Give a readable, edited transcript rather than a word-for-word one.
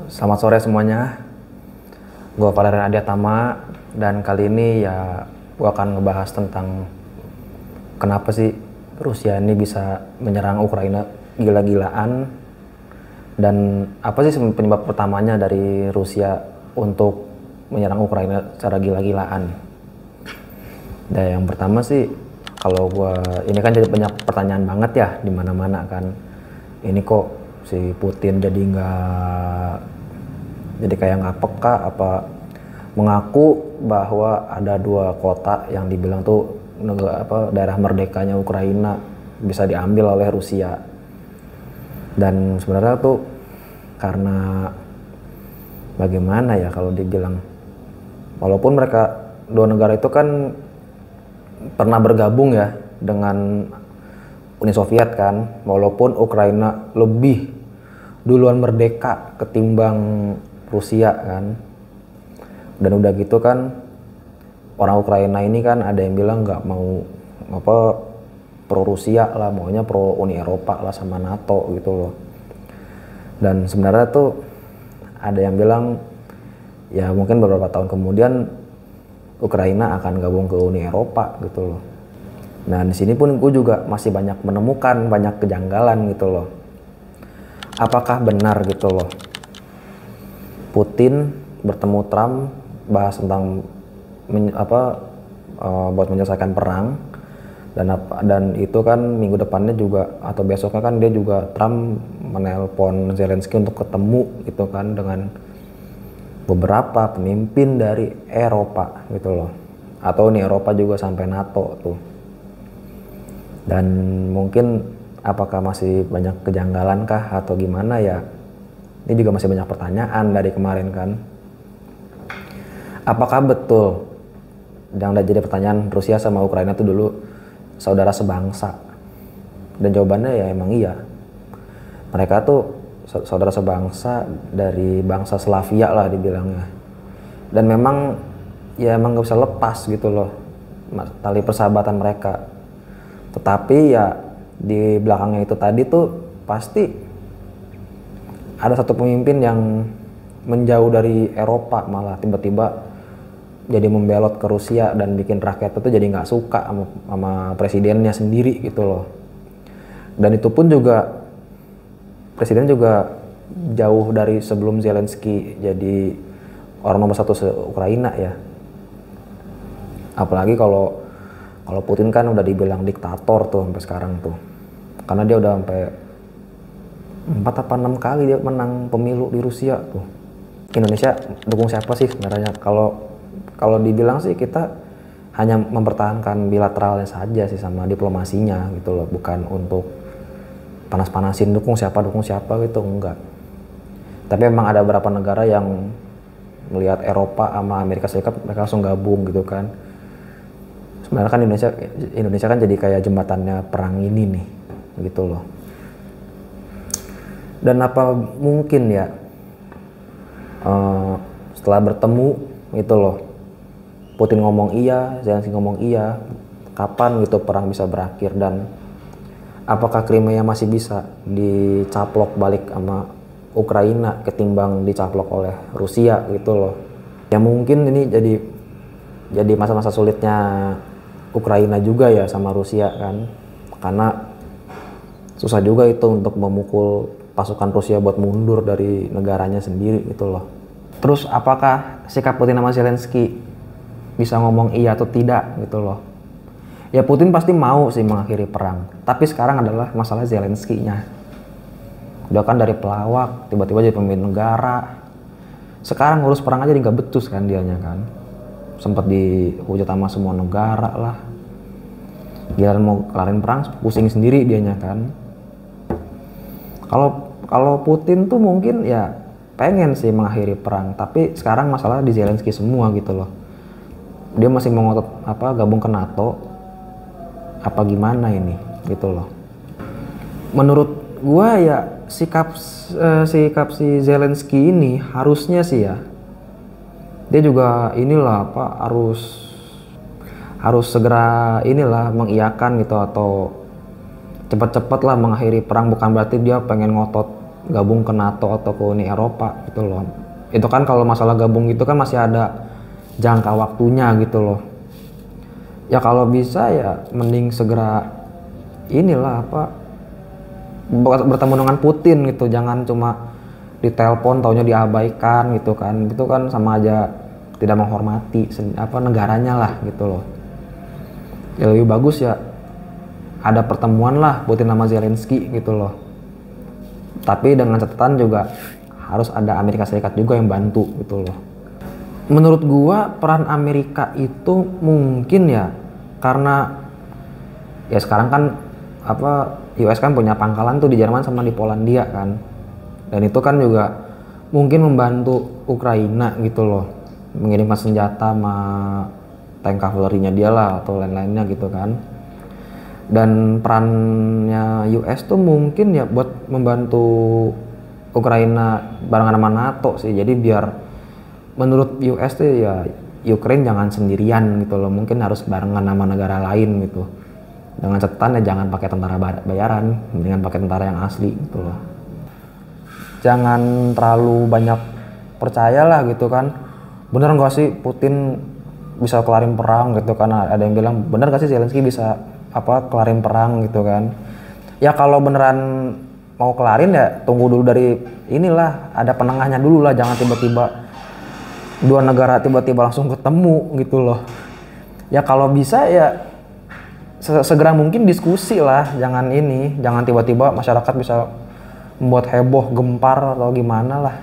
Selamat sore semuanya, gue Valerian Adiatama dan kali ini ya gue akan ngebahas tentang kenapa sih Rusia ini bisa menyerang Ukraina gila-gilaan dan apa sih penyebab pertamanya dari Rusia untuk menyerang Ukraina secara gila-gilaan. Dan yang pertama sih kalau ini kan jadi banyak pertanyaan banget ya di mana-mana kan, ini kok si Putin jadi kayak nggak peka apa mengaku bahwa ada dua kota yang dibilang tuh daerah merdekanya Ukraina bisa diambil oleh Rusia. Dan sebenarnya tuh karena bagaimana ya kalau dibilang, walaupun mereka dua negara itu kan pernah bergabung ya dengan Uni Soviet kan, walaupun Ukraina lebih duluan merdeka ketimbang Rusia kan. Dan udah gitu kan orang Ukraina ini kan ada yang bilang nggak mau pro Rusia lah, maunya pro Uni Eropa lah sama NATO gitu loh. Dan sebenarnya tuh ada yang bilang ya mungkin beberapa tahun kemudian Ukraina akan gabung ke Uni Eropa gitu loh. Nah di sini pun gue juga masih banyak menemukan banyak kejanggalan gitu loh. Apakah benar gitu loh Putin bertemu Trump bahas tentang buat menyelesaikan perang, dan itu kan minggu depannya juga atau besoknya kan dia juga Trump menelpon Zelensky untuk ketemu gitu kan dengan beberapa pemimpin dari Eropa gitu loh, atau Uni Eropa juga sampai NATO tuh. Dan mungkin apakah masih banyak kejanggalan kah atau gimana ya, ini juga masih banyak pertanyaan dari kemarin kan. Apakah betul yang udah jadi pertanyaan Rusia sama Ukraina itu dulu saudara sebangsa? Dan jawabannya ya emang iya, mereka tuh saudara sebangsa dari bangsa Slavia lah dibilangnya. Dan memang ya emang gak bisa lepas gitu loh tali persahabatan mereka. Tetapi ya di belakangnya itu tadi tuh pasti ada satu pemimpin yang menjauh dari Eropa, malah tiba-tiba jadi membelot ke Rusia dan bikin rakyat itu jadi nggak suka sama presidennya sendiri gitu loh. Dan itu pun juga presiden juga jauh dari sebelum Zelensky jadi orang nomor satu se-Ukraina ya. Apalagi kalau Putin kan udah dibilang diktator tuh sampai sekarang tuh, karena dia udah sampai 4 apa 6 kali dia menang pemilu di Rusia tuh. Indonesia dukung siapa sih sebenarnya? Kalau dibilang sih kita hanya mempertahankan bilateralnya saja sih sama diplomasinya gitu loh, bukan untuk panas-panasin dukung siapa gitu, enggak. Tapi memang ada beberapa negara yang melihat Eropa sama Amerika Serikat mereka langsung gabung gitu kan. Sebenarnya kan Indonesia kan jadi kayak jembatannya perang ini nih gitu loh. Dan apa mungkin ya setelah bertemu gitu loh, Putin ngomong iya, Zelensky ngomong iya, kapan gitu perang bisa berakhir, dan apakah Crimea masih bisa dicaplok balik sama Ukraina ketimbang dicaplok oleh Rusia gitu loh. Ya mungkin ini jadi masa-masa sulitnya Ukraina juga ya sama Rusia kan, karena susah juga itu untuk memukul pasukan Rusia buat mundur dari negaranya sendiri gitu loh. Terus apakah sikap Putin sama Zelensky bisa ngomong iya atau tidak gitu loh. Ya Putin pasti mau sih mengakhiri perang, tapi sekarang adalah masalah Zelensky-nya. Udah kan dari pelawak tiba-tiba jadi pemimpin negara, sekarang ngurus perang aja nggak becus kan dianya kan. Sempat dihujat sama semua negara lah, giliran mau kelarin perang pusing sendiri dianya kan. Kalau Putin tuh mungkin ya pengen sih mengakhiri perang, tapi sekarang masalah di Zelensky semua gitu loh. Dia masih mau ngotot gabung ke NATO apa gimana ini gitu loh. Menurut gua ya sikap si Zelensky ini harusnya sih ya dia juga harus segera mengiyakan gitu, atau cepat-cepat lah mengakhiri perang. Bukan berarti dia pengen ngotot gabung ke NATO atau ke Uni Eropa gitu loh. Itu kan kalau masalah gabung itu kan masih ada jangka waktunya gitu loh. Ya kalau bisa ya mending segera inilah apa bertemu dengan Putin gitu, jangan cuma ditelepon taunya diabaikan gitu kan. Itu kan sama aja tidak menghormati negaranya lah gitu loh. Ya lebih bagus ya ada pertemuan lah Putin sama Zelensky gitu loh. Tapi dengan catatan juga harus ada Amerika Serikat juga yang bantu gitu loh. Menurut gua peran Amerika itu mungkin ya karena ya sekarang kan US kan punya pangkalan tuh di Jerman sama di Polandia kan. Dan itu kan juga mungkin membantu Ukraina gitu loh. Mengirimkan senjata sama tank cavalry-nya dia lah atau lain-lainnya gitu kan. Dan perannya US tuh mungkin ya buat membantu Ukraina barengan sama NATO sih. Jadi biar menurut US tuh ya Ukraine jangan sendirian gitu loh. Mungkin harus barengan sama negara lain gitu. Dengan catatan ya jangan pakai tentara bayaran, mendingan pakai tentara yang asli gitu loh. Jangan terlalu banyak percayalah gitu kan. Bener nggak sih Putin bisa kelarin perang gitu kan? Ada yang bilang bener nggak sih Zelensky bisa kelarin perang gitu kan? Ya kalau beneran mau kelarin ya tunggu dulu dari inilah, ada penengahnya dulu lah, jangan tiba-tiba dua negara tiba-tiba langsung ketemu gitu loh. Ya kalau bisa ya segera mungkin diskusi lah, jangan tiba-tiba masyarakat bisa membuat heboh, gempar atau gimana lah.